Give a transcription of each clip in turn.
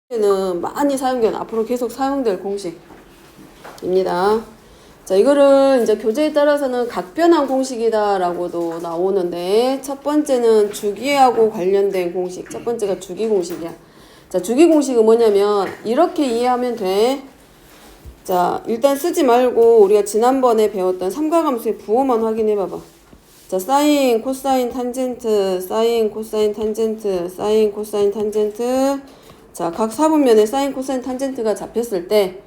는 많이 사용된, 앞으로 계속 사용될 공식입니다. 자, 이거를 이제 교재에 따라서는 각변환 공식이다라고도 나오는데, 첫 번째는 주기하고 관련된 공식. 첫 번째가 주기 공식이야. 자, 주기 공식은 뭐냐면 이렇게 이해하면 돼. 자, 일단 쓰지 말고 우리가 지난번에 배웠던 삼각함수의 부호만 확인해 봐봐. 자, 사인, 코사인, 탄젠트, 사인, 코사인, 탄젠트, 사인, 코사인, 탄젠트. 자, 각 사분면에 사인, 코사인, 탄젠트가 잡혔을 때,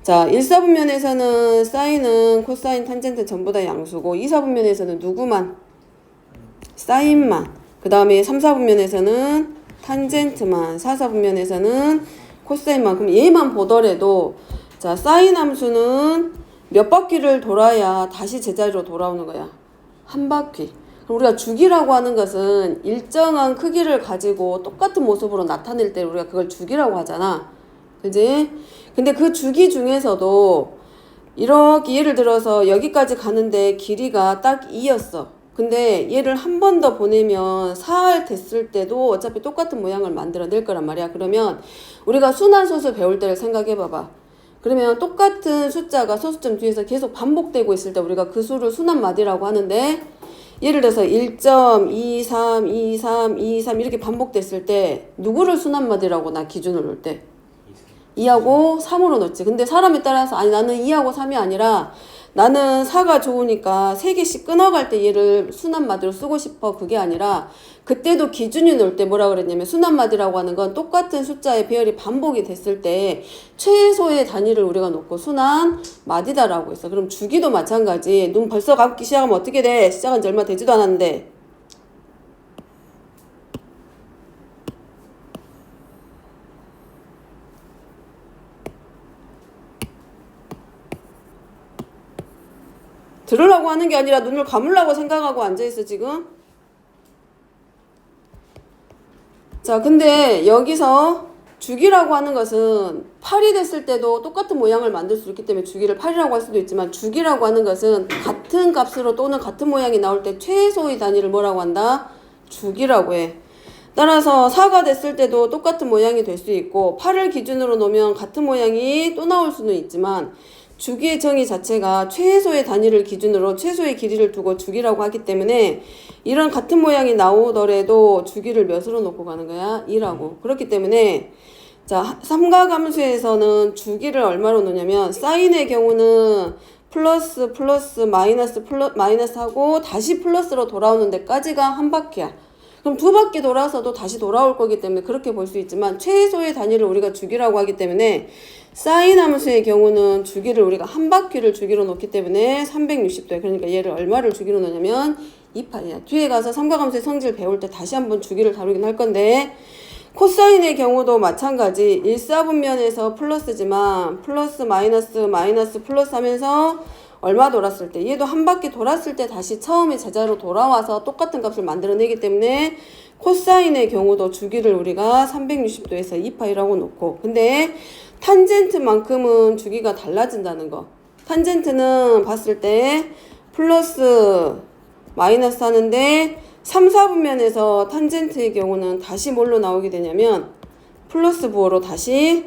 자, 1사분면에서는 사인은 코사인, 탄젠트 전부 다 양수고, 2사분면에서는 누구만? 사인만. 그 다음에 3사분면에서는 탄젠트만, 4사분면에서는 코사인만. 그럼 얘만 보더라도, 자, 사인 함수는 몇 바퀴를 돌아야 다시 제자리로 돌아오는 거야? 한 바퀴. 우리가 주기라고 하는 것은 일정한 크기를 가지고 똑같은 모습으로 나타낼 때 우리가 그걸 주기라고 하잖아. 그지? 근데 그 주기 중에서도 이렇게 예를 들어서 여기까지 가는데 길이가 딱 2였어. 근데 얘를 한 번 더 보내면 4 됐을 때도 어차피 똑같은 모양을 만들어낼 거란 말이야. 그러면 우리가 순환소수 배울 때를 생각해 봐봐. 그러면 똑같은 숫자가 소수점 뒤에서 계속 반복되고 있을 때 우리가 그 수를 순환마디라고 하는데, 예를 들어서 1.23, 23, 23 이렇게 반복됐을 때 누구를 순환마디라고 나 기준을 놓을 때? 2하고 3으로 넣지. 근데 사람에 따라서 아니 나는 2하고 3이 아니라 나는 4가 좋으니까 3개씩 끊어갈 때 얘를 순환마디로 쓰고 싶어. 그게 아니라 그때도 기준이 놓을 때 뭐라 그랬냐면 순환마디라고 하는 건 똑같은 숫자의 배열이 반복이 됐을 때 최소의 단위를 우리가 놓고 순환마디다라고 했어. 그럼 주기도 마찬가지. 눈 벌써 감기 시작하면 어떻게 돼? 시작한 지 얼마 되지도 않았는데. 들으려고 하는 게 아니라 눈을 감으려고 생각하고 앉아있어 지금. 자, 근데 여기서 주기라고 하는 것은 8이 됐을 때도 똑같은 모양을 만들 수 있기 때문에 주기를 8이라고 할 수도 있지만, 주기라고 하는 것은 같은 값으로 또는 같은 모양이 나올 때 최소의 단위를 뭐라고 한다? 주기라고 해. 따라서 4가 됐을 때도 똑같은 모양이 될 수 있고, 8을 기준으로 놓으면 같은 모양이 또 나올 수는 있지만, 주기의 정의 자체가 최소의 단위를 기준으로 최소의 길이를 두고 주기라고 하기 때문에 이런 같은 모양이 나오더라도 주기를 몇으로 놓고 가는 거야? 2라고. 그렇기 때문에 자, 삼각함수에서는 주기를 얼마로 놓냐면 사인의 경우는 플러스 마이너스 하고 다시 플러스로 돌아오는 데까지가 한 바퀴야. 그럼 두 바퀴 돌아서도 다시 돌아올 거기 때문에 그렇게 볼 수 있지만, 최소의 단위를 우리가 주기라고 하기 때문에 사인 함수의 경우는 주기를 우리가 한 바퀴를 주기로 놓기 때문에 360도야. 그러니까 얘를 얼마를 주기로 놓냐면 2파이야. 뒤에 가서 삼각함수의 성질 배울 때 다시 한번 주기를 다루긴 할 건데, 코사인의 경우도 마찬가지. 1사분면에서 플러스지만 플러스 마이너스 플러스 하면서 얼마 돌았을 때, 얘도 한 바퀴 돌았을 때 다시 처음에 제자로 돌아와서 똑같은 값을 만들어내기 때문에 코사인의 경우도 주기를 우리가 360도에서 2파이라고 놓고, 근데 탄젠트만큼은 주기가 달라진다는 거. 탄젠트는 봤을 때 플러스 마이너스 하는데 3, 4분면에서 탄젠트의 경우는 다시 뭘로 나오게 되냐면 플러스 부호로 다시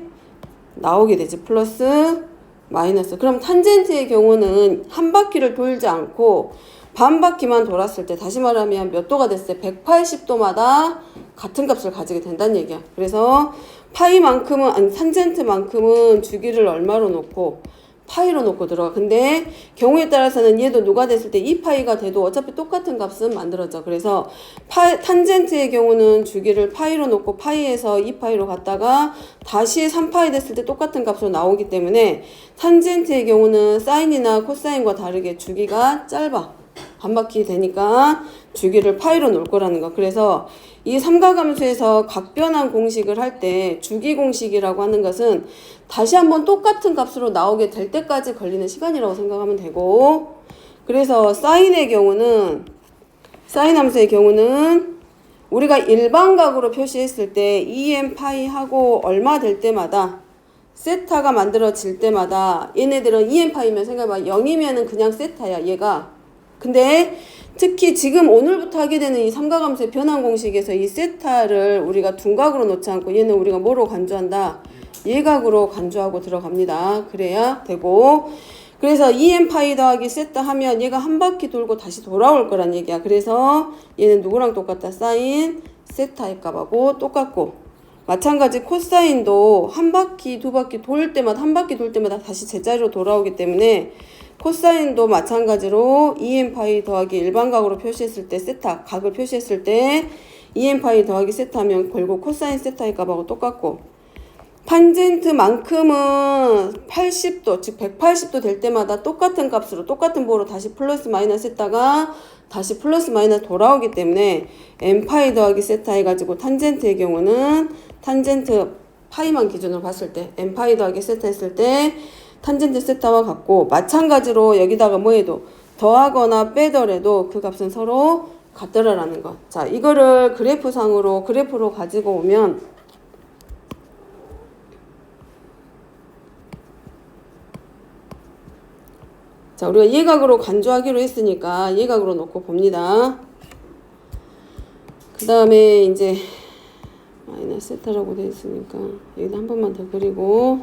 나오게 되지. 플러스 마이너스. 그럼 탄젠트의 경우는 한 바퀴를 돌지 않고 반 바퀴만 돌았을 때, 다시 말하면 몇 도가 됐어요? 180도마다 같은 값을 가지게 된다는 얘기야. 그래서 파이만큼은, 아니 탄젠트만큼은 주기를 얼마로 놓고? 파이로 놓고 들어가. 근데 경우에 따라서는 얘도 누가 됐을 때 2파이가 돼도 어차피 똑같은 값은 만들어져. 그래서 탄젠트의 경우는 주기를 파이로 놓고 파이에서 2파이로 갔다가 다시 3파이 됐을 때 똑같은 값으로 나오기 때문에 탄젠트의 경우는 사인이나 코사인과 다르게 주기가 짧아. 반 바퀴 되니까 주기를 파이로 놓을 거라는 거. 그래서 이 삼각함수에서 각변환 공식을 할 때 주기 공식이라고 하는 것은 다시 한번 똑같은 값으로 나오게 될 때까지 걸리는 시간이라고 생각하면 되고, 그래서 사인 함수의 경우는 우리가 일반각으로 표시했을 때 2n 파이 하고 얼마 될 때마다, 세타가 만들어질 때마다, 얘네들은 2n 파이면 생각해봐. 0이면은 그냥 세타야 얘가. 근데 특히 지금 오늘부터 하게 되는 이 삼각함수의 변환 공식에서 이 세타를 우리가 둔각으로 놓지 않고 얘는 우리가 뭐로 간주한다? 예각으로 간주하고 들어갑니다. 그래야 되고, 그래서 2n 파이 더하기 세타 하면 얘가 한 바퀴 돌고 다시 돌아올 거란 얘기야. 그래서 얘는 누구랑 똑같다? 사인 세타의 값하고 똑같고, 마찬가지 코사인도 한 바퀴 두 바퀴 돌 때마다 한 바퀴 돌 때마다 다시 제자리로 돌아오기 때문에 코사인도 마찬가지로 2n 파이 더하기 일반각으로 표시했을 때 세타 각을 표시했을 때 2n 파이 더하기 세타 하면 결국 코사인 세타의 값하고 똑같고, 탄젠트만큼은 80도 즉 180도 될 때마다 똑같은 값으로 똑같은 보로 다시 플러스 마이너스 했다가 다시 플러스 마이너스 돌아오기 때문에 n 파이 더하기 세타 해가지고 탄젠트의 경우는 탄젠트 파이만 기준으로 봤을 때 n 파이 더하기 세타 했을 때 탄젠트 세타와 같고, 마찬가지로 여기다가 뭐 해도 더하거나 빼더라도 그 값은 서로 같더라라는 것. 자, 이거를 그래프로 가지고 오면 자, 우리가 예각으로 간주하기로 했으니까 예각으로 놓고 봅니다. 그 다음에 이제 마이너스 세타라고 되어 있으니까 여기다 한 번만 더 그리고,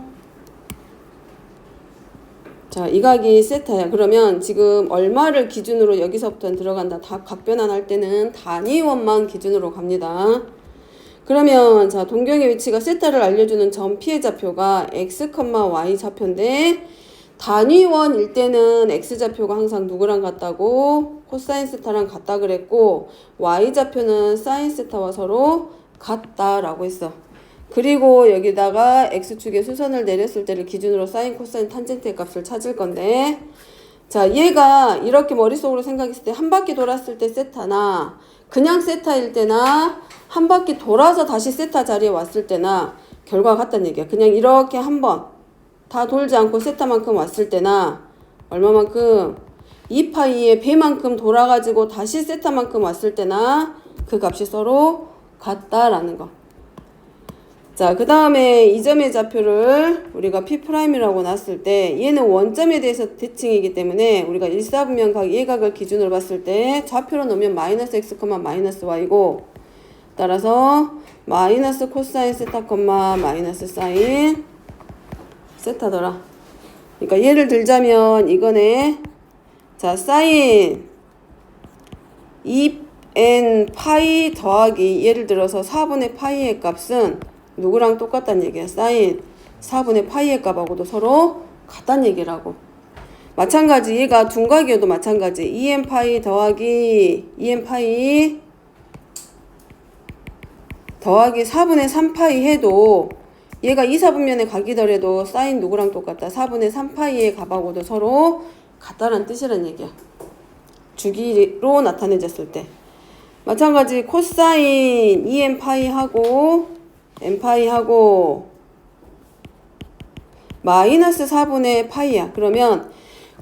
자, 이 각이 세타야. 그러면 지금 얼마를 기준으로 여기서부터는 들어간다. 각 변환할 때는 단위원만 기준으로 갑니다. 그러면 자, 동경의 위치가 세타를 알려주는 점 P의 좌표가 x, y 좌표인데 단위원일 때는 x좌표가 항상 누구랑 같다고? 코사인 세타랑 같다 그랬고, y좌표는 사인 세타와 서로 같다라고 했어. 그리고 여기다가 x축에 수선을 내렸을 때를 기준으로 사인, 코사인, 탄젠트의 값을 찾을 건데, 자, 얘가 이렇게 머릿속으로 생각했을 때 한 바퀴 돌았을 때 세타나 그냥 세타일 때나 한 바퀴 돌아서 다시 세타 자리에 왔을 때나 결과가 같다는 얘기야. 그냥 이렇게 한번 다 돌지 않고 세타만큼 왔을 때나 얼마만큼? 2파이의 배만큼 돌아가지고 다시 세타만큼 왔을 때나 그 값이 서로 같다라는 거. 자, 그 다음에 이 점의 좌표를 우리가 P'이라고 놨을 때 얘는 원점에 대해서 대칭이기 때문에 우리가 일사분면 각 예각을 기준으로 봤을 때 좌표로 놓으면 마이너스 x, 마이너스 y고, 따라서 마이너스 코사인 세타, 마이너스 사인 세타더라. 그러니까 예를 들자면 이거네. 자, 사인 2n 파이 더하기 예를 들어서 4분의 파이의 값은 누구랑 똑같다는 얘기야. 사인 4분의 파이의 값하고도 서로 같다는 얘기라고. 마찬가지 얘가 둔각이어도 마찬가지 2n 파이 더하기 2n 파이 더하기 4분의 3파이 해도 얘가 2사분면에 각이더라도 사인 누구랑 똑같다. 4분의 3파이의 값하고도 서로 같다라는 뜻이란 얘기야. 주기로 나타내졌을 때. 마찬가지 코사인 2n 파이하고 n 파이하고 마이너스 4분의 파이야. 그러면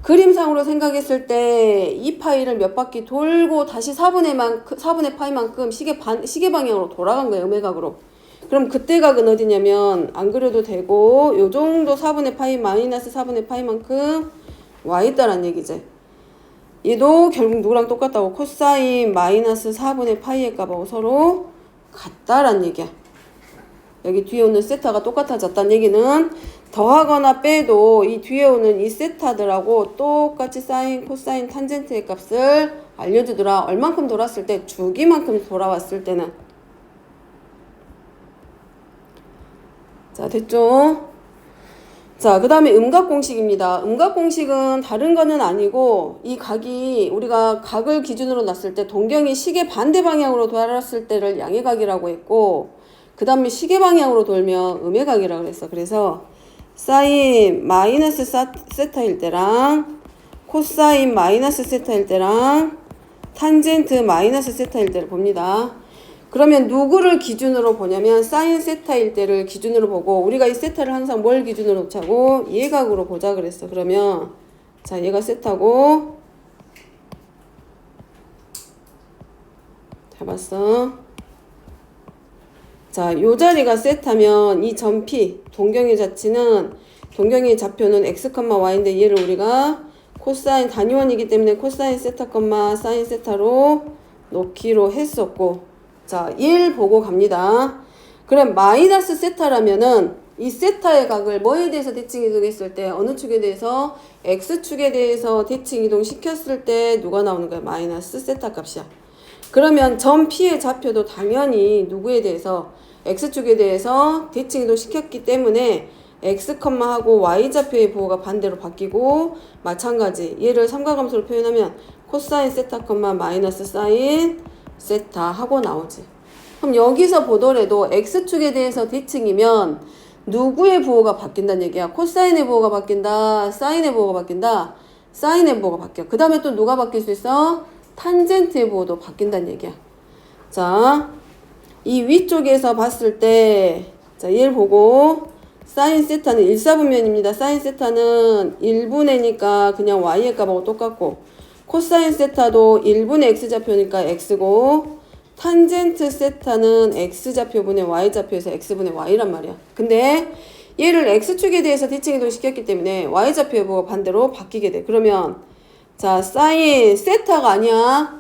그림상으로 생각했을 때 2파이를 몇 바퀴 돌고 다시 4분의 파이만큼 시계 방향으로 돌아간 거예요. 음외각으로. 그럼 그때 각은 어디냐면 안 그려도 되고 요 정도 4분의 파이 마이너스 4분의 파이만큼 와 있다란 얘기지. 얘도 결국 누구랑 똑같다고? 코사인 마이너스 4분의 파이의 값하고 서로 같다란 얘기야. 여기 뒤에 오는 세타가 똑같아졌다는 얘기는 더하거나 빼도 이 뒤에 오는 이 세타들하고 똑같이 사인, 코사인, 탄젠트의 값을 알려주더라. 얼만큼 돌았을 때? 주기만큼 돌아왔을 때는. 자, 됐죠? 자, 그 다음에 음각 공식입니다. 음각 공식은 다른 거는 아니고 이 각이 우리가 각을 기준으로 놨을 때 동경이 시계 반대 방향으로 돌았을 때를 양의각이라고 했고, 그 다음에 시계 방향으로 돌면 음외각이라고 그랬어. 그래서 사인 마이너스 세타일 때랑 코사인 마이너스 세타일 때랑 탄젠트 마이너스 세타일 때를 봅니다. 그러면 누구를 기준으로 보냐면 사인 세타일 때를 기준으로 보고, 우리가 이 세타를 항상 뭘 기준으로 놓자고? 예각으로 보자 그랬어. 그러면 자, 얘가 세타고, 잡았어. 자, 요 자리가 세타면 이 점 P 동경의 좌표는 x, y인데 얘를 우리가 코사인 단위원이기 때문에 코사인 세타, 사인 세타로 놓기로 했었고, 자, 1 보고 갑니다. 그럼 마이너스 세타라면은 이 세타의 각을 뭐에 대해서 대칭 이동했을 때, 어느 축에 대해서? x축에 대해서 대칭 이동 시켰을 때 누가 나오는 거야? 마이너스 세타 값이야. 그러면 점 P의 좌표도 당연히 누구에 대해서? x축에 대해서 대칭 이동 시켰기 때문에 x, 하고 y좌표의 부호가 반대로 바뀌고, 마찬가지 얘를 삼각함수로 표현하면 코사인 세타, 마이너스 사인 세타 하고 나오지. 그럼 여기서 보더라도 x축에 대해서 대칭이면 누구의 부호가 바뀐다는 얘기야? 코사인의 부호가 바뀐다? 사인의 부호가 바뀐다? 사인의 부호가 바뀌어. 그 다음에 또 누가 바뀔 수 있어? 탄젠트의 부호도 바뀐다는 얘기야. 자, 이 위쪽에서 봤을 때, 자, 얘를 보고, 사인 세타는 1사분면입니다. 사인 세타는 1분의니까 그냥 y의 값하고 똑같고, 코사인 세타도 1분의 x좌표니까 x고, 탄젠트 세타는 x좌표분의 y좌표에서 x분의 y란 말이야. 근데 얘를 x축에 대해서 대칭 이동 시켰기 때문에 y좌표의 부호가 반대로 바뀌게 돼. 그러면 자, 사인 세타가 아니야.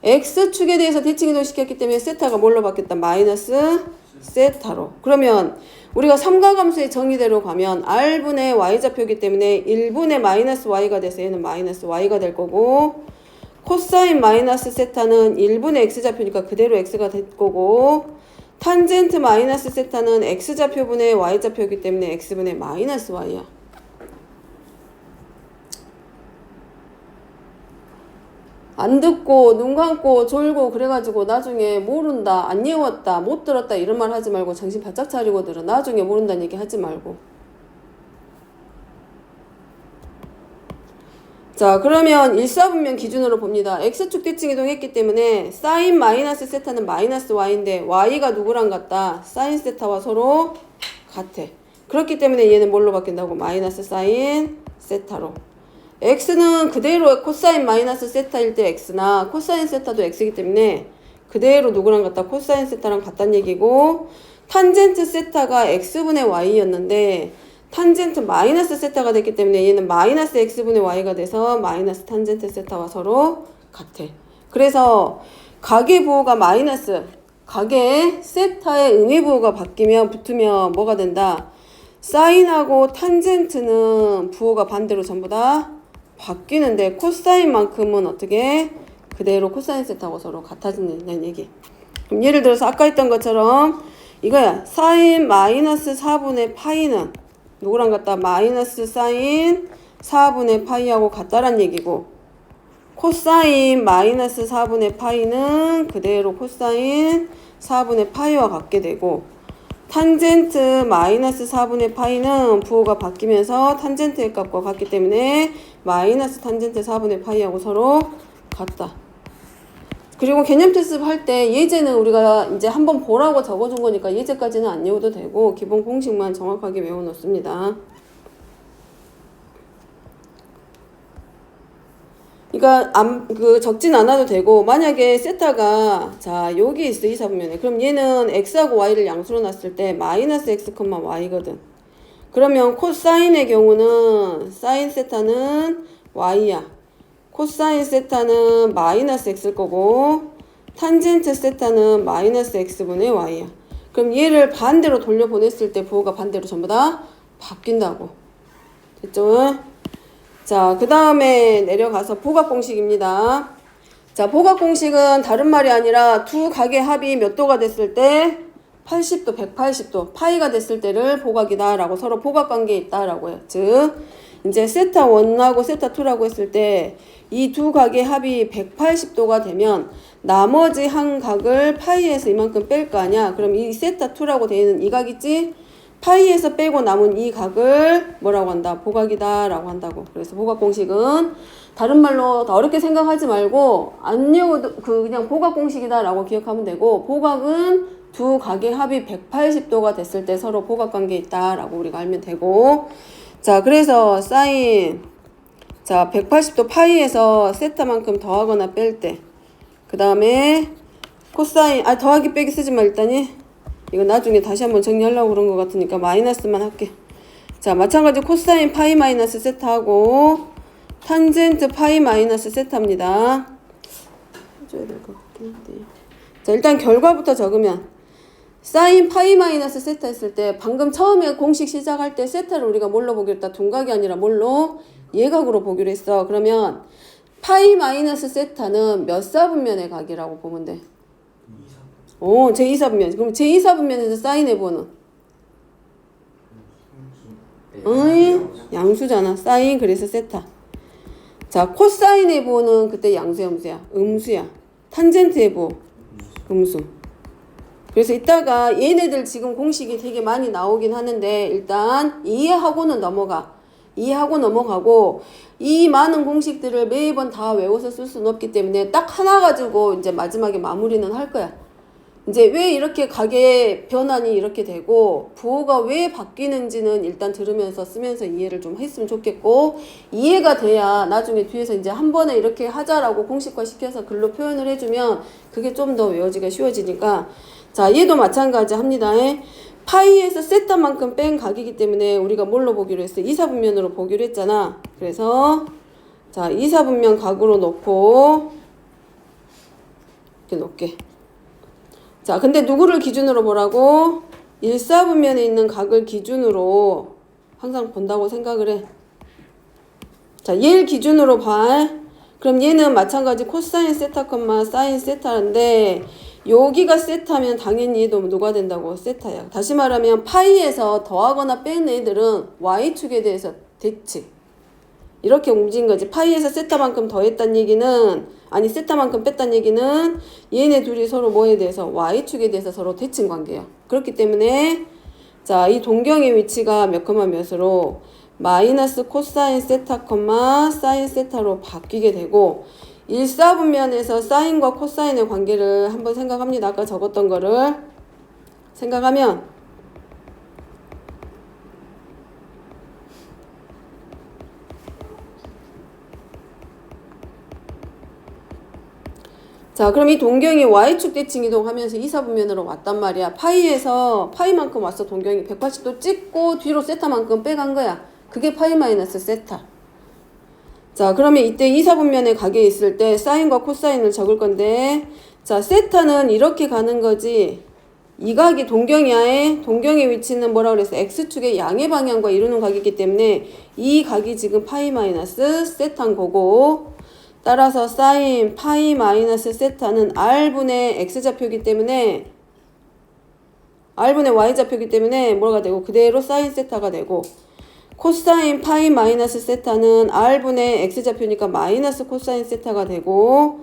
x축에 대해서 대칭 이동 시켰기 때문에 세타가 뭘로 바뀌었다? 마이너스 세타로. 그러면 우리가 삼각함수의 정의대로 가면 r분의 y좌표이기 때문에 1분의 마이너스 y가 돼서 얘는 마이너스 y가 될 거고, 코사인 마이너스 세타는 1분의 x좌표니까 그대로 x가 될 거고, 탄젠트 마이너스 세타는 x좌표분의 y좌표이기 때문에 x분의 마이너스 y야. 안 듣고 눈 감고 졸고 그래가지고 나중에 모른다, 안 외웠다, 못 들었다 이런 말 하지 말고 정신 바짝 차리고 들어. 나중에 모른다는 얘기 하지 말고. 자, 그러면 1사분면 기준으로 봅니다. x축 대칭 이동했기 때문에 사인 마이너스 세타는 마이너스 y인데 y가 누구랑 같다? 사인 세타와 서로 같아. 그렇기 때문에 얘는 뭘로 바뀐다고? 마이너스 사인 세타로. x는 그대로 코사인 마이너스 세타일 때 x나 코사인 세타도 x이기 때문에 그대로 누구랑 같다? 코사인 세타랑 같다는 얘기고, 탄젠트 세타가 x분의 y였는데 탄젠트 마이너스 세타가 됐기 때문에 얘는 마이너스 x분의 y가 돼서 마이너스 탄젠트 세타와 서로 같아. 그래서 각의 부호가 마이너스, 각의 세타의 음의 부호가 바뀌면 붙으면 뭐가 된다? 사인하고 탄젠트는 부호가 반대로 전부 다 바뀌는데 코사인만큼은 어떻게? 그대로 코사인 세타하고 서로 같아진다는 얘기. 그럼 예를 들어서 아까 했던 것처럼 이거야. 사인 마이너스 4분의 파이는 누구랑 같다? 마이너스 사인 4분의 파이하고 같다란 얘기고, 코사인 마이너스 4분의 파이는 그대로 코사인 4분의 파이와 같게 되고, 탄젠트 마이너스 4분의 파이는 부호가 바뀌면서 탄젠트의 값과 같기 때문에 마이너스 탄젠트 4분의 파이하고 서로 같다. 그리고 개념 테스트 할 때 예제는 우리가 이제 한번 보라고 적어준 거니까 예제까지는 안 외워도 되고 기본 공식만 정확하게 외워놓습니다. 그러니까 적진 않아도 되고, 만약에 세타가 자 여기 있어 2사분면에, 그럼 얘는 x하고 y를 양수로 놨을 때 마이너스 x, y거든. 그러면 코사인의 경우는 사인 세타는 y야. 코사인 세타는 마이너스 x일 거고, 탄젠트 세타는 마이너스 x분의 y야. 그럼 얘를 반대로 돌려보냈을 때 부호가 반대로 전부 다 바뀐다고. 됐죠? 자, 그 다음에 내려가서 보각공식입니다. 자, 보각공식은 다른 말이 아니라 두 각의 합이 몇 도가 됐을 때 80도, 180도, 파이가 됐을 때를 보각이다 라고 서로 보각관계에 있다 라고 해요. 즉 이제 세타 1하고 세타 2라고 했을 때 이 두 각의 합이 180도가 되면 나머지 한 각을 파이에서 이만큼 뺄 거 아니야. 그럼 이 세타 2라고 되어 있는 이 각 있지? 파이에서 빼고 남은 이 각을 뭐라고 한다? 보각이다 라고 한다고. 그래서 보각 공식은 다른 말로 더 어렵게 생각하지 말고 안 외워도 그냥 보각 공식이다 라고 기억하면 되고, 보각은 두 각의 합이 180도가 됐을 때 서로 보각 관계에 있다 라고 우리가 알면 되고, 자 그래서 사인 자 180도 파이에서 세타만큼 더하거나 뺄 때, 그 다음에 코사인 더하기 빼기 쓰지 마. 일단이 이거 나중에 다시 한번 정리하려고 그런 것 같으니까 마이너스만 할게. 자, 마찬가지 코사인 파이 마이너스 세타하고 탄젠트 파이 마이너스 세타입니다. 해줘야 될 것 같긴 한데. 자, 일단 결과부터 적으면 사인 파이 마이너스 세타 했을 때 방금 처음에 공식 시작할 때 세타를 우리가 뭘로 보기로 했다? 둔각이 아니라 뭘로? 예각으로 보기로 했어. 그러면 파이 마이너스 세타는 몇 사분면의 각이라고 보면 돼? 오, 제2사분면. 그럼 제2사분면에서 사인의 보는? 어이, 양수잖아. 사인 그래서 세타. 자, 코사인의 보는 그때 양수야 음수야? 음수야. 탄젠트의 보 음수. 그래서 이따가 얘네들 지금 공식이 되게 많이 나오긴 하는데 일단 이해하고는 넘어가. 이해하고 넘어가고 이 많은 공식들을 매번 다 외워서 쓸 수는 없기 때문에 딱 하나 가지고 이제 마지막에 마무리는 할 거야. 이제 왜 이렇게 각의 변환이 이렇게 되고 부호가 왜 바뀌는지는 일단 들으면서 쓰면서 이해를 좀 했으면 좋겠고 이해가 돼야 나중에 뒤에서 이제 한 번에 이렇게 하자라고 공식화 시켜서 글로 표현을 해주면 그게 좀 더 외워지기가 쉬워지니까 자 얘도 마찬가지 합니다. 파이에서 세타만큼 뺀 각이기 때문에 우리가 뭘로 보기로 했어? 이사분면으로 보기로 했잖아. 그래서 자 이사분면 각으로 놓고 이렇게 놓게. 자, 근데 누구를 기준으로 보라고? 1사분면에 있는 각을 기준으로 항상 본다고 생각을 해. 자, 얘를 기준으로 봐. 그럼 얘는 마찬가지 코사인 세타, 사인 세타인데 여기가 세타면 당연히 얘도 누가 된다고? 세타야. 다시 말하면 파이에서 더하거나 뺀 애들은 y축에 대해서 대칭. 이렇게 움직인 거지. 파이에서 세타만큼 더했단 얘기는 아니 세타만큼 뺐단 얘기는 얘네 둘이 서로 뭐에 대해서 y축에 대해서 서로 대칭 관계야. 그렇기 때문에 자, 이 동경의 위치가 몇 컴마 몇으로 마이너스 코사인 세타 사인 세타로 바뀌게 되고 1사분면에서 사인과 코사인의 관계를 한번 생각합니다. 아까 적었던 거를 생각하면 자, 그럼 이 동경이 y축 대칭 이동하면서 이사분면으로 왔단 말이야. 파이에서 파이만큼 왔어. 동경이 180도 찍고 뒤로 세타만큼 빼간 거야. 그게 파이 마이너스 세타. 자, 그러면 이때 이사분면에 각에 있을 때 사인과 코사인을 적을 건데 자, 세타는 이렇게 가는 거지. 이 각이 동경이야의 동경의 위치는 뭐라고 그랬어? x축의 양의 방향과 이루는 각이기 때문에 이 각이 지금 파이 마이너스 세타인 거고 따라서 사인 파이 마이너스 세타는 r분의 x좌표이기 때문에 r분의 y좌표이기 때문에 뭐가 되고 그대로 사인 세타가 되고 코사인 파이 마이너스 세타는 r분의 x좌표니까 마이너스 코사인 세타가 되고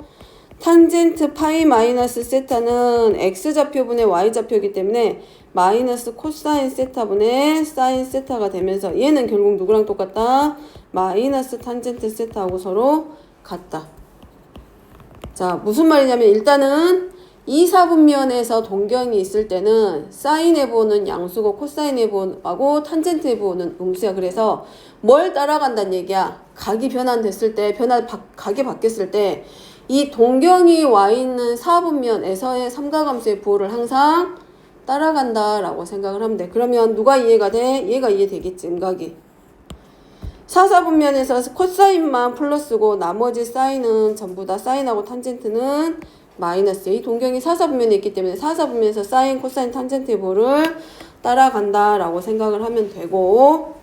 탄젠트 파이 마이너스 세타는 x좌표분의 y좌표이기 때문에 마이너스 코사인 세타분의 사인 세타가 되면서 얘는 결국 누구랑 똑같다? 마이너스 탄젠트 세타하고 서로 같다. 자, 무슨 말이냐면 일단은 이사분면에서 동경이 있을 때는 사인의 보는 양수고 코사인의 보하고 탄젠트의 보는 음수야. 그래서 뭘 따라간다는 얘기야? 각이 변환됐을 때, 각이 바뀌었을 때 이 동경이 와 있는 사분면에서의 삼각함수의 부호를 항상 따라간다라고 생각을 하면 돼. 그러면 누가 이해가 돼? 얘가 이해되겠지, 음각이. 사사분면에서 코사인만 플러스고 나머지 사인은 전부 다 사인하고 탄젠트는 마이너스야. 이 동경이 사사분면에 있기 때문에 사사분면에서 사인, 코사인, 탄젠트의 보를 따라간다라고 생각을 하면 되고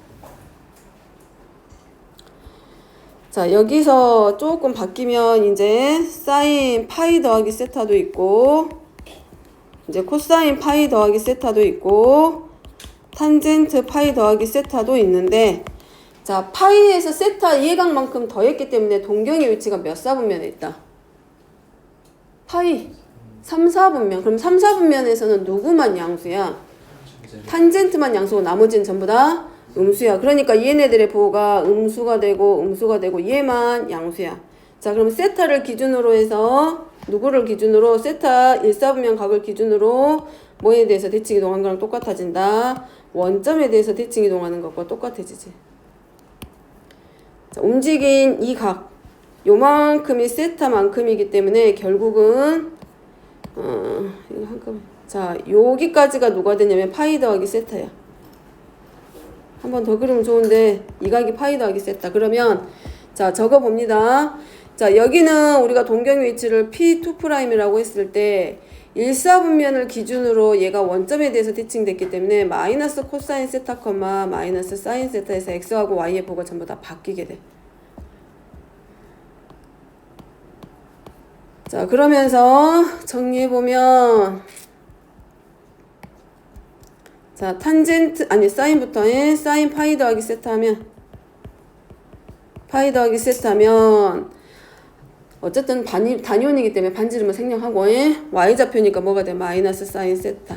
자, 여기서 조금 바뀌면 이제 사인 파이 더하기 세타도 있고 이제 코사인 파이 더하기 세타도 있고 탄젠트 파이 더하기 세타도 있는데 자, 파이에서 세타 예각만큼 더했기 때문에 동경의 위치가 몇 사분면에 있다? 파이 3, 4분면. 그럼 3, 4분면에서는 누구만 양수야? 탄젠트만 양수고 나머지는 전부 다 음수야. 그러니까 얘네들의 보호가 음수가 되고 얘만 양수야. 자, 그럼 세타를 기준으로 해서 누구를 기준으로 세타 1사분면 각을 기준으로 뭐에 대해서 대칭 이동하는 거랑 똑같아진다. 원점에 대해서 대칭 이동하는 것과 똑같아지지. 자, 움직인 이 각 요만큼이 세타만큼이기 때문에 결국은 이거 한꺼번에 자, 여기까지가 누가 되냐면 파이 더하기 세타야. 한 번 더 그리면 좋은데 이 각이 파이 더하기 세타. 그러면 자, 적어봅니다. 자, 여기는 우리가 동경의 위치를 P2'이라고 했을 때 1사분면을 기준으로 얘가 원점에 대해서 대칭됐기 때문에 마이너스 코사인 세타, 마이너스 사인 세타에서 x하고 y의 부호가 전부 다 바뀌게 돼. 자, 그러면서 정리해보면, 자, 탄젠트, 아니, 사인부터 해. 사인 파이 더하기 세타 하면, 어쨌든 단위원이기 때문에 반지름은 생략하고, y좌표니까 뭐가 돼? 마이너스 사인 세타.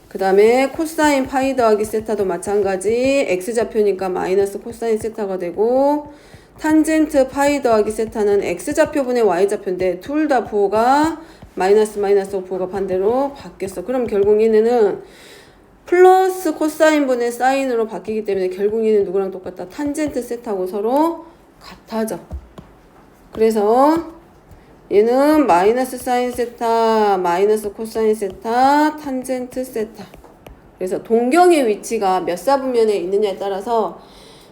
그 다음에 코사인 파이 더하기 세타도 마찬가지. x좌표니까 마이너스 코사인 세타가 되고, 탄젠트 파이 더하기 세타는 x좌표분의 y좌표인데 둘 다 부호가 마이너스 부호가 반대로 바뀌었어. 그럼 결국 얘네는 플러스 코사인분의 사인으로 바뀌기 때문에 결국 얘는 누구랑 똑같다? 탄젠트 세타하고 서로 같아져. 그래서 얘는 마이너스 사인 세타, 마이너스 코사인 세타, 탄젠트 세타. 그래서 동경의 위치가 몇 사분면에 있느냐에 따라서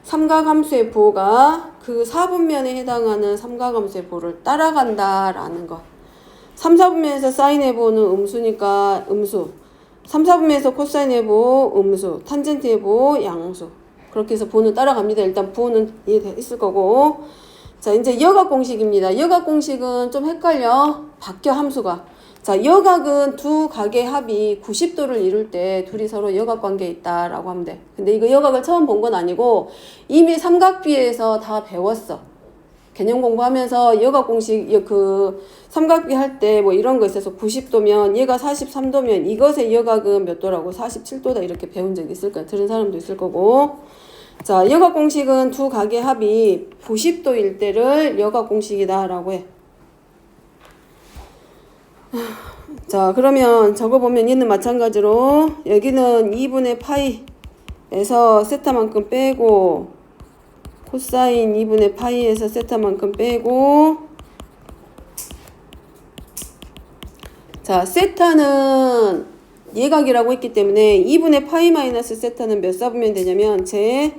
삼각함수의 부호가 그 사분면에 해당하는 삼각함수의 부호를 따라간다라는 거. 3, 4분면에서 사인의 부호는 음수니까 음수. 3, 4분면에서 코사인의 부호 음수. 탄젠트의 부호 양수. 그렇게 해서 부호는 따라갑니다. 일단 부호는 이해있을 거고. 자, 이제 여각 공식입니다. 여각 공식은 좀 헷갈려. 바뀌어 함수가. 자, 여각은 두 각의 합이 90도를 이룰 때 둘이 서로 여각 관계에 있다라고 하면 돼. 근데 이거 여각을 처음 본 건 아니고 이미 삼각비에서 다 배웠어. 개념 공부하면서 여각 공식 그 삼각비 할 때 뭐 이런 거 있어서 90도면 얘가 43도면 이것의 여각은 몇 도라고 47도다 이렇게 배운 적 있을 거야. 들은 사람도 있을 거고. 자, 여각 공식은 두 각의 합이 90도일 때를 여각 공식이다라고 해. 자, 그러면 적어보면 얘는 마찬가지로 여기는 2분의 파이에서 세타만큼 빼고 코사인 2분의 파이에서 세타만큼 빼고 자, 세타는 예각이라고 했기 때문에 2분의 파이 마이너스 세타는 몇 사분면 되냐면 제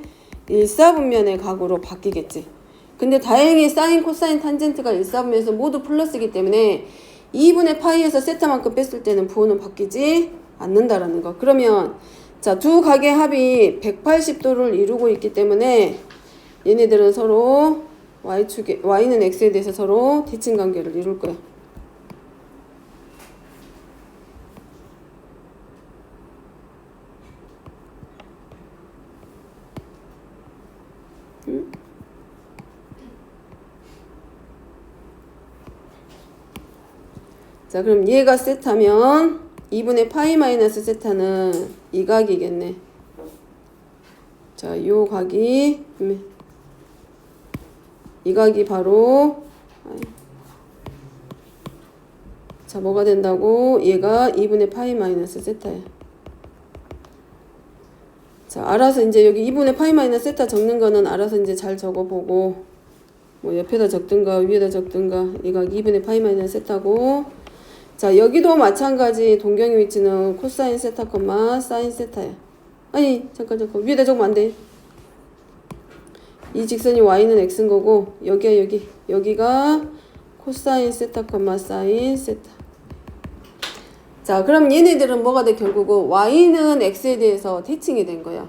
1사분면의 각으로 바뀌겠지. 근데 다행히 사인, 코사인, 탄젠트가 1사분면에서 모두 플러스이기 때문에 2분의 파이에서 세타만큼 뺐을 때는 부호는 바뀌지 않는다라는 거. 그러면 자, 두 각의 합이 180도를 이루고 있기 때문에 얘네들은 서로 y축에 y는 x에 대해서 서로 대칭 관계를 이룰 거야. 자, 그럼 얘가 세타면 2분의 파이 마이너스 세타는 이 각이겠네. 자, 요 각이 이 각이 바로 자, 뭐가 된다고? 얘가 2분의 파이 마이너스 세타야. 자, 알아서 이제 여기 2분의 파이 마이너스 세타 적는 거는 알아서 이제 잘 적어보고 뭐 옆에다 적든가 위에다 적든가 이 각 2분의 파이 마이너스 세타고 자, 여기도 마찬가지 동경의 위치는 코사인 세타, 사인 세타야. 아니, 잠깐. 위에다 적으면 안 돼. 이 직선이 y는 x인 거고, 여기가 코사인 세타, 사인 세타. 자, 그럼 얘네들은 뭐가 돼, 결국은? y는 x에 대해서 대칭이 된 거야.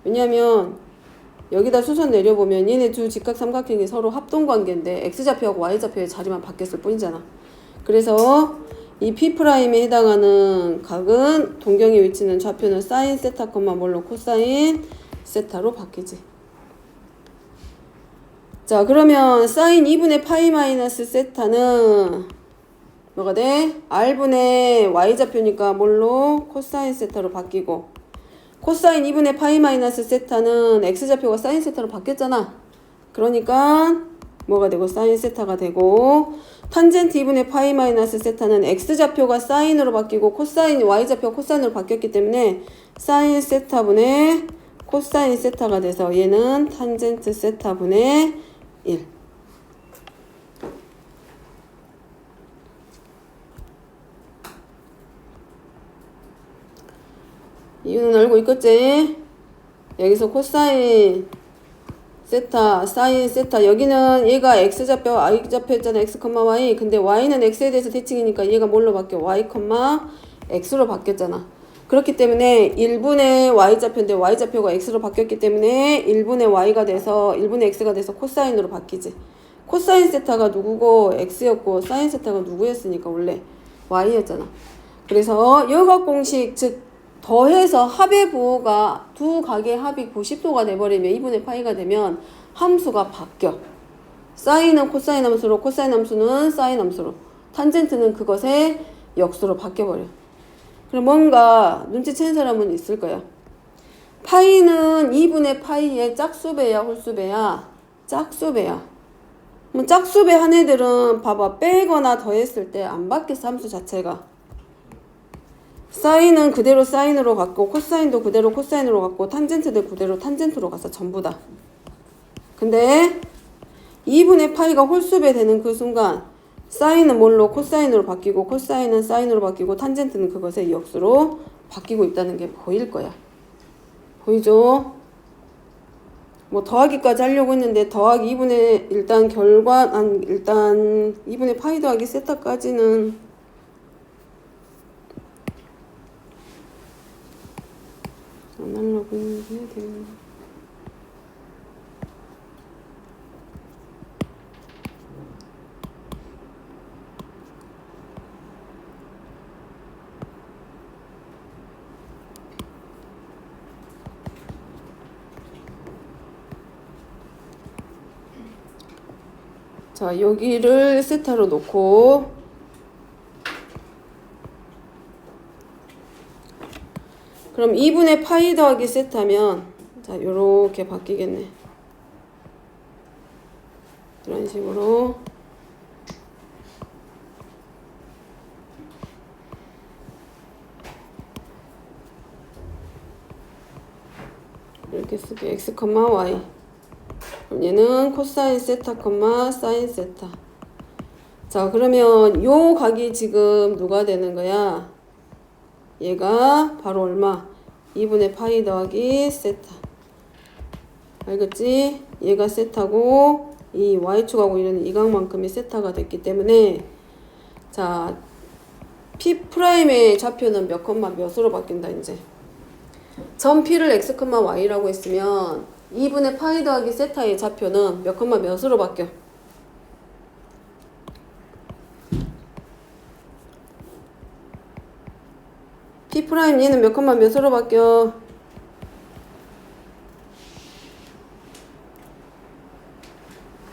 왜냐면, 여기다 수선 내려보면 얘네 두 직각삼각형이 서로 합동관계인데, x좌표하고 y좌표의 자리만 바뀌었을 뿐이잖아. 그래서 이 P'에 해당하는 각은 동경의 위치는 좌표는 사인 세타, 뭘로 코사인 세타로 바뀌지. 자, 그러면 사인 2분의 파이 마이너스 세타는 뭐가 돼? R분의 Y좌표니까 뭘로? 코사인 세타로 바뀌고 코사인 2분의 파이 마이너스 세타는 X좌표가 사인 세타로 바뀌었잖아. 그러니까 뭐가 되고? 사인 세타가 되고 탄젠트 2분의 파이 마이너스 세타는 X좌표가 사인으로 바뀌고 코사인 Y좌표가 코사인으로 바뀌었기 때문에 사인 세타분의 코사인 세타가 돼서 얘는 탄젠트 세타분의 1. 이유는 알고 있겠지? 여기서 코사인 세타, 사인 세타. 여기는 얘가 x좌표, y좌표 했잖아. x, y. 근데 y는 x에 대해서 대칭이니까 얘가 뭘로 바뀌어? y, x로 바뀌었잖아. 그렇기 때문에 1분의 y좌표인데 y좌표가 x로 바뀌었기 때문에 1분의 y가 돼서 1분의 x가 돼서 코사인으로 바뀌지. 코사인 세타가 누구고 x였고 사인 세타가 누구였으니까 원래 y였잖아. 그래서 여각 공식 즉 더해서 합의 부호가 두 각의 합이 90도가 돼버리면 2분의 파이가 되면 함수가 바뀌어. 사인은 코사인 함수로, 코사인 함수는 사인 함수로, 탄젠트는 그것의 역수로 바뀌어버려. 그럼 뭔가 눈치챈 사람은 있을 거야. 파이는 2분의 파이의 짝수배야, 홀수배야? 짝수배야. 그럼 짝수배 한 애들은 봐봐, 빼거나 더했을 때 안 바뀌었어, 함수 자체가. 사인은 그대로 사인으로 갔고 코사인도 그대로 코사인으로 갔고 탄젠트도 그대로 탄젠트로 갔어, 전부 다. 근데 2분의 파이가 홀수배 되는 그 순간 사인은 뭘로? 코사인으로 바뀌고 코사인은 사인으로 바뀌고 탄젠트는 그것의 역수로 바뀌고 있다는 게 보일 거야. 보이죠? 뭐 더하기까지 하려고 했는데 더하기 2분의 일단 일단 2분의 파이 더하기 세타까지는 안 하려고 했는데 해야 되겠네. 자, 여기를 세타로 놓고 그럼 2분의 파이 더하기 세타면 자, 요렇게 바뀌겠네. 이런 식으로 이렇게 쓰게 x, y. 그럼 얘는 코사인 세타, 사인 세타. 자, 그러면 요 각이 지금 누가 되는 거야? 얘가 바로 얼마? 2분의 파이 더하기 세타. 알겠지? 얘가 세타고 이 y축하고 이런 이 각만큼이 세타가 됐기 때문에 자, P'의 좌표는 몇 컴마 몇으로 바뀐다 이제. 점 P를 x, y라고 했으면 2분의 파이 더하기 세타의 좌표는 몇 컴마 몇으로 바뀌어? P' 얘는 몇 컴마 몇으로 바뀌어?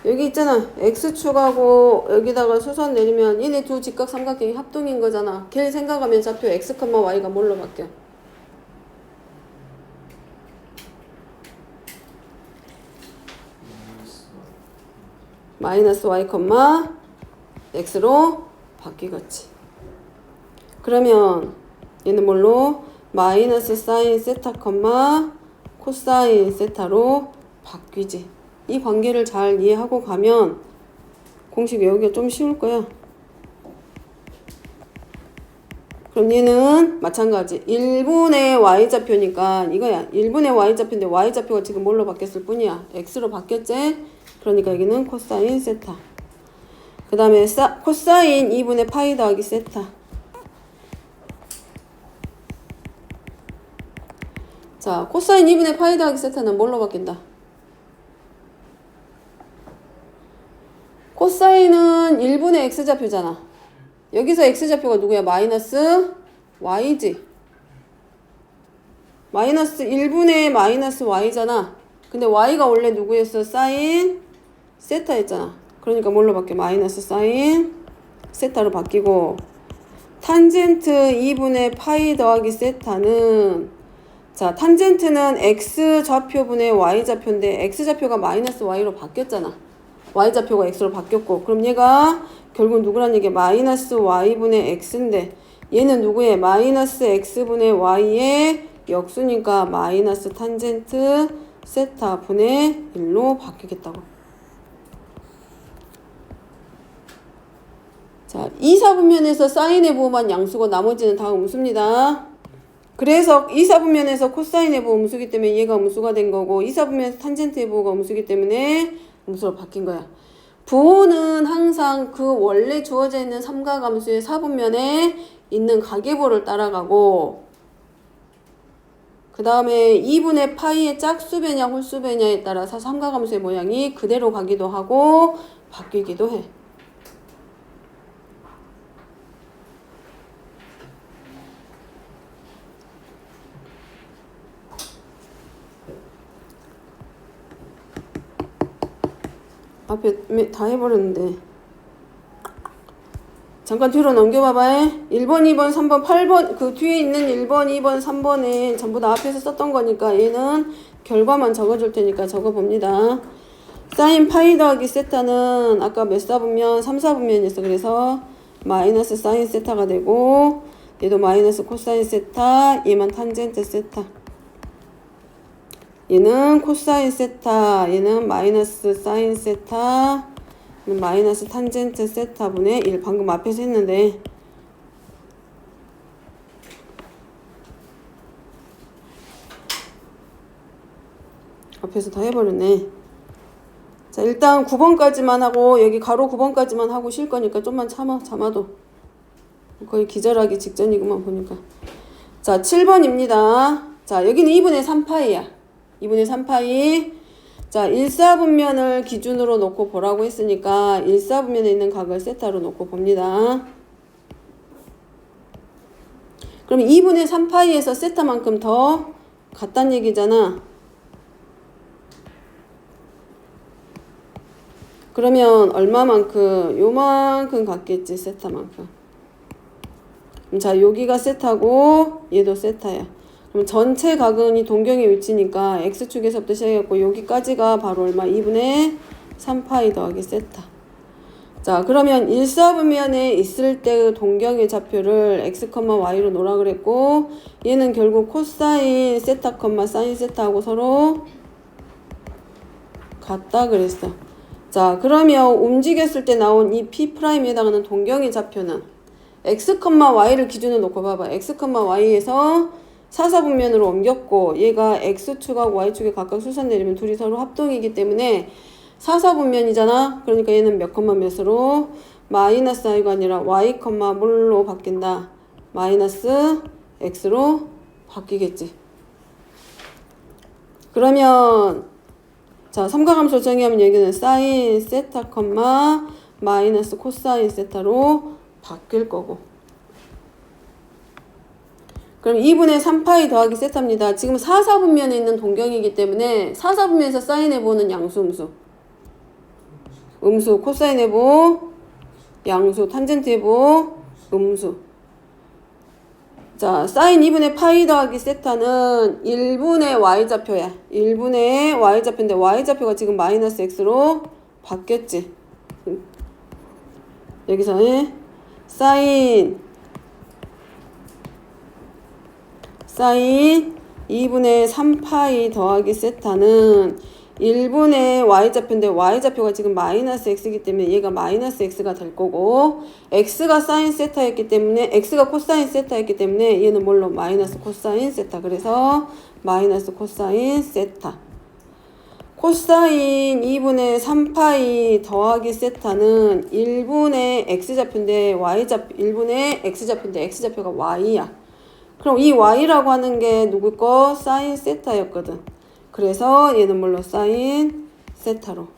여기 있잖아. x축하고 여기다가 수선 내리면 얘네 두 직각 삼각형이 합동인 거잖아. 걔를 생각하면 좌표 x, y가 뭘로 바뀌어? 마이너스 y, x로 바뀌겠지. 그러면 얘는 뭘로? 마이너스 사인 세타, 코사인 세타로 바뀌지. 이 관계를 잘 이해하고 가면 공식 외우기가 좀 쉬울 거야. 그럼 얘는 마찬가지. 1분의 y좌표니까 이거야. 1분의 y좌표인데 y좌표가 지금 뭘로 바뀌었을 뿐이야. x로 바뀌었지? 그러니까 여기는 코사인 세타. 그 다음에 코사인 2분의 파이 더하기 세타. 자, 코사인 2분의 파이 더하기 세타는 뭘로 바뀐다? 코사인은 1분의 x좌표잖아. 여기서 x좌표가 누구야? 마이너스 y지. 마이너스 1분의 마이너스 y잖아. 근데 y가 원래 누구였어? 사인 세타였잖아. 그러니까 뭘로 바뀌어? 마이너스 사인 세타로 바뀌고 탄젠트 2분의 파이 더하기 세타는 자, 탄젠트는 x좌표분의 y좌표인데 x좌표가 마이너스 y로 바뀌었잖아. y좌표가 x로 바뀌었고 그럼 얘가 결국 누구란 얘기야? 마이너스 y분의 x인데 얘는 누구의? 마이너스 x분의 y의 역수니까 마이너스 탄젠트 세타 분의 1로 바뀌겠다고. 자, 2, 4분면에서 사인의 부호만 양수고 나머지는 다 음수입니다. 그래서 이사분면에서 코사인 해보 음수기 때문에 얘가 음수가 된 거고 이사분면에서 탄젠트 해보가 음수기 때문에 음수로 바뀐 거야. 부호는 항상 그 원래 주어져 있는 삼각함수의 사분면에 있는 가계보를 따라가고 그 다음에 2분의 파이의 짝수배냐 홀수배냐에 따라서 삼각함수의 모양이 그대로 가기도 하고 바뀌기도 해. 앞에 다 해버렸는데 잠깐 뒤로 넘겨봐봐. 1번, 2번, 3번, 8번 그 뒤에 있는 1번, 2번, 3번은 전부 다 앞에서 썼던 거니까 얘는 결과만 적어줄 테니까 적어봅니다. 사인 파이 더하기 세타는 아까 몇 사분면? 3사분면이었어. 그래서 마이너스 사인 세타가 되고 얘도 마이너스 코사인 세타, 얘만 탄젠트 세타. 얘는 코사인 세타, 얘는 마이너스 사인 세타, 마이너스 탄젠트 세타분의 1. 방금 앞에서 했는데 앞에서 다 해버렸네. 자, 일단 9번까지만 하고 여기 가로 9번까지만 하고 쉴 거니까 좀만 참아도 거의 기절하기 직전이구만 보니까. 자, 7번입니다. 자, 여기는 2분의 3파이야. 2분의 3파이. 자, 1사분면을 기준으로 놓고 보라고 했으니까 1사분면에 있는 각을 세타로 놓고 봅니다. 그럼 2분의 3파이에서 세타만큼 더 같단 얘기잖아. 그러면 얼마만큼? 요만큼 같겠지, 세타만큼. 자, 여기가 세타고 얘도 세타야. 그럼 전체 각은 이 동경의 위치니까 x축에서부터 시작했고 여기까지가 바로 얼마? 2분의 3파이 더하기 세타. 자, 그러면 1사분면에 있을 때의 동경의 좌표를 x, y로 놓으라 그랬고 얘는 결국 코사인 세타, 사인 세타하고 서로 같다 그랬어. 자, 그러면 움직였을 때 나온 이 P'에 해당하는 동경의 좌표는 x, y를 기준으로 놓고 봐봐. x, y에서 사사분면으로 옮겼고 얘가 x축하고 y축에 각각 수선 내리면 둘이 서로 합동이기 때문에 사사분면이잖아. 그러니까 얘는 몇 컴마 몇으로 마이너스 i가 아니라 y, 뭘로 바뀐다. 마이너스 x로 바뀌겠지. 그러면 자, 삼각함수 정의하면 여기는 사인 세타, 마이너스 코사인 세타로 바뀔 거고. 그럼 2분의 3파이 더하기 세타입니다. 지금 4사분면에 있는 동경이기 때문에 4사분면에서 사인 해보는 양수, 음수. 음수, 코사인 해보, 양수, 탄젠트 해보, 음수. 자, 사인 2분의 파이 더하기 세타는 1분의 y좌표야. 1분의 y좌표인데 y좌표가 지금 마이너스 x로 바뀌었지. 여기서 사인 2분의 3파이 더하기 세타는 1분의 y좌표인데 y좌표가 지금 마이너스 x이기 때문에 얘가 마이너스 x가 될 거고 x가 사인 세타였기 때문에 x가 코사인 세타였기 때문에 얘는 뭘로? 마이너스 코사인 세타. 그래서 마이너스 코사인 세타. 코사인 2분의 3파이 더하기 세타는 1분의 x좌표인데 y좌표 1분의 x좌표인데 x좌표가 y야. 그럼 이 y라고 하는 게 누구 거? 사인 세타였거든. 그래서 얘는 뭘로? 사인 세타로.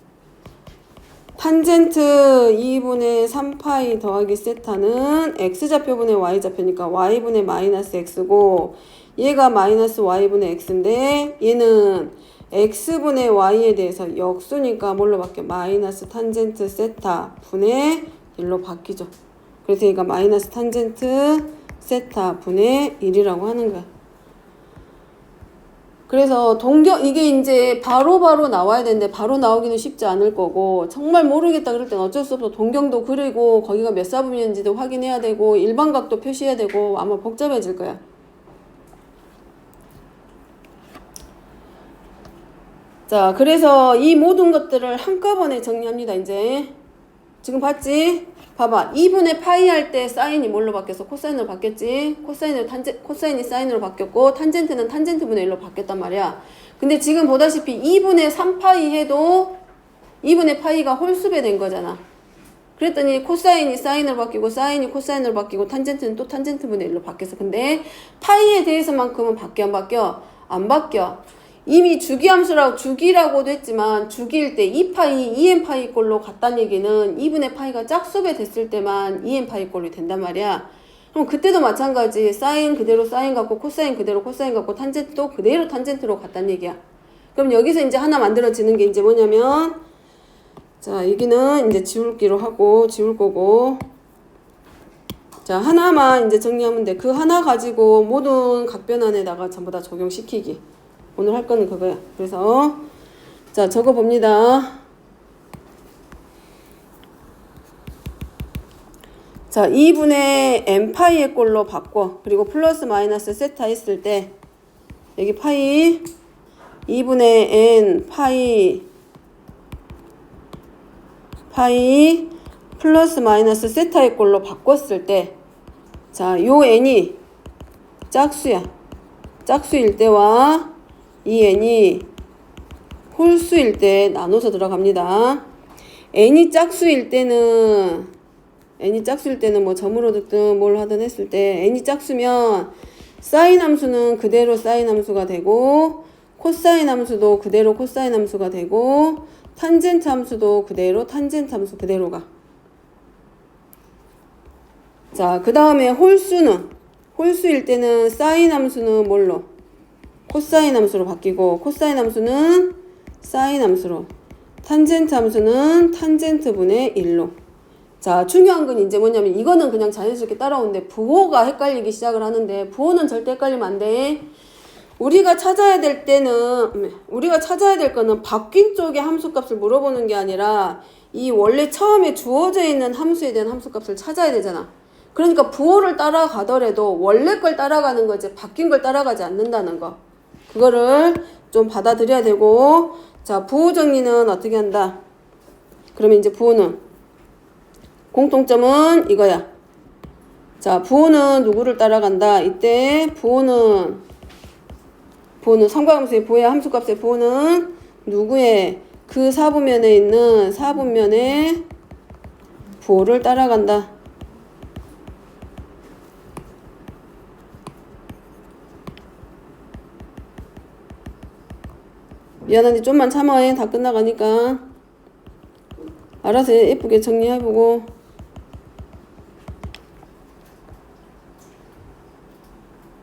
탄젠트 2분의 3파이 더하기 세타는 x좌표분의 y좌표니까 y분의 마이너스 x고 얘가 마이너스 y분의 x인데 얘는 x분의 y에 대해서 역수니까 뭘로 바뀌어? 마이너스 탄젠트 세타 분의 1로 바뀌죠. 그래서 얘가 마이너스 탄젠트 세타 분의 1이라고 하는 거야. 그래서 이게 이제 바로바로 나와야 되는데 바로 나오기는 쉽지 않을 거고 정말 모르겠다 그럴 땐 어쩔 수 없어. 동경도 그리고 거기가 몇 사분면인지도 확인해야 되고 일반각도 표시해야 되고 아마 복잡해질 거야. 자, 그래서 이 모든 것들을 한꺼번에 정리합니다. 이제 지금 봤지? 봐봐. 2분의 파이 할 때 사인이 뭘로 바뀌었어? 코사인으로 바뀌었지? 코사인이 사인으로 바뀌었고, 탄젠트는 탄젠트분의 1로 바뀌었단 말이야. 근데 지금 보다시피 2분의 3파이 해도 2분의 파이가 홀수배 된 거잖아. 그랬더니 코사인이 사인으로 바뀌고, 사인이 코사인으로 바뀌고, 탄젠트는 또 탄젠트분의 1로 바뀌었어. 근데 파이에 대해서만큼은 바뀌어, 안 바뀌어? 안 바뀌어. 이미 주기라고도 했지만 주기일 때 2파이, 2n파이 꼴로 갔다는 얘기는 2분의 파이가 짝수배 됐을 때만 2n파이 꼴이 된단 말이야. 그럼 그때도 마찬가지 사인 그대로 사인 같고 코사인 그대로 코사인 같고 탄젠트도 그대로 탄젠트로 갔다는 얘기야. 그럼 여기서 이제 하나 만들어지는 게 이제 뭐냐면 자 여기는 이제 지울기로 하고 지울 거고 자 하나만 이제 정리하면 돼. 그 하나 가지고 모든 각변안에다가 전부 다 적용시키기. 오늘 할 거는 그거야. 그래서 자 적어 봅니다. 자 2분의 n파이의 꼴로 바꿔. 그리고 플러스 마이너스 세타 했을 때 여기 파이 2분의 n 파이 플러스 마이너스 세타의 꼴로 바꿨을 때 자 요 n이 짝수야. 짝수일 때와 이 n이 홀수일 때 나눠서 들어갑니다. n이 짝수일 때는 뭐 점으로 듣든 뭘 하든 했을 때 n이 짝수면 사인 함수는 그대로 사인 함수가 되고 코사인 함수도 그대로 코사인 함수가 되고 탄젠트 함수도 그대로 탄젠트 함수 그대로가. 자, 그 다음에 홀수일 때는 사인 함수는 뭘로? 코사인 함수로 바뀌고 코사인 함수는 사인 함수로 탄젠트 함수는 탄젠트 분의 1로. 자 중요한 건 이제 뭐냐면 이거는 그냥 자연스럽게 따라오는데 부호가 헷갈리기 시작을 하는데 부호는 절대 헷갈리면 안 돼. 우리가 찾아야 될 거는 바뀐 쪽의 함수값을 물어보는 게 아니라 이 원래 처음에 주어져 있는 함수에 대한 함수값을 찾아야 되잖아. 그러니까 부호를 따라가더라도 원래 걸 따라가는 거지 바뀐 걸 따라가지 않는다는 거. 그거를 좀 받아들여야 되고 자 부호 정리는 어떻게 한다? 그러면 이제 부호는 공통점은 이거야. 자 부호는 누구를 따라간다? 이때 부호는 삼각함수의 부호의 함수값의 부호는 누구의 그 사분면에 있는 사분면의 부호를 따라간다. 미안한데 좀만 참아해. 다 끝나가니까. 알아서 예쁘게 정리해보고.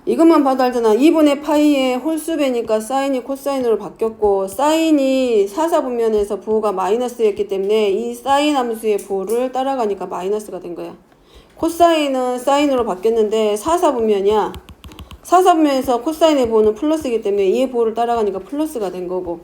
이것만 봐도 알잖아. 2분의 파이의 홀수배니까 사인이 코사인으로 바뀌었고 사인이 사사분면에서 부호가 마이너스였기 때문에 이 사인 함수의 부호를 따라가니까 마이너스가 된 거야. 코사인은 사인으로 바뀌었는데 사사분면이야. 사사분면에서 코사인의 부호는 플러스이기 때문에 이의 부호를 따라가니까 플러스가 된 거고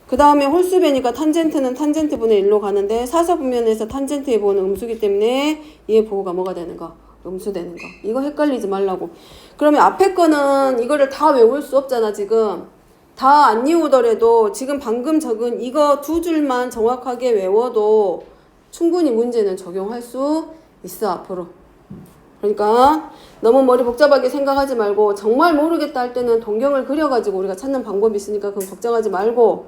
그 다음에 홀수배니까 탄젠트는 탄젠트분의 1로 가는데 사사분면에서 탄젠트의 부호는 음수이기 때문에 이의 부호가 뭐가 되는 거? 음수되는 거. 이거 헷갈리지 말라고. 그러면 앞에 거는 이거를 다 외울 수 없잖아 지금. 다 안 외우더라도 지금 방금 적은 이거 두 줄만 정확하게 외워도 충분히 문제는 적용할 수 있어 앞으로. 그러니까 너무 머리 복잡하게 생각하지 말고 정말 모르겠다 할 때는 동경을 그려가지고 우리가 찾는 방법이 있으니까 그건 걱정하지 말고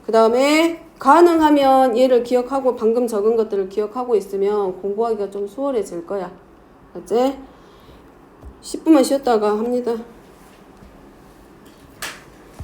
그 다음에 가능하면 얘를 기억하고 방금 적은 것들을 기억하고 있으면 공부하기가 좀 수월해질 거야. 알지? 10분만 쉬었다가 합니다.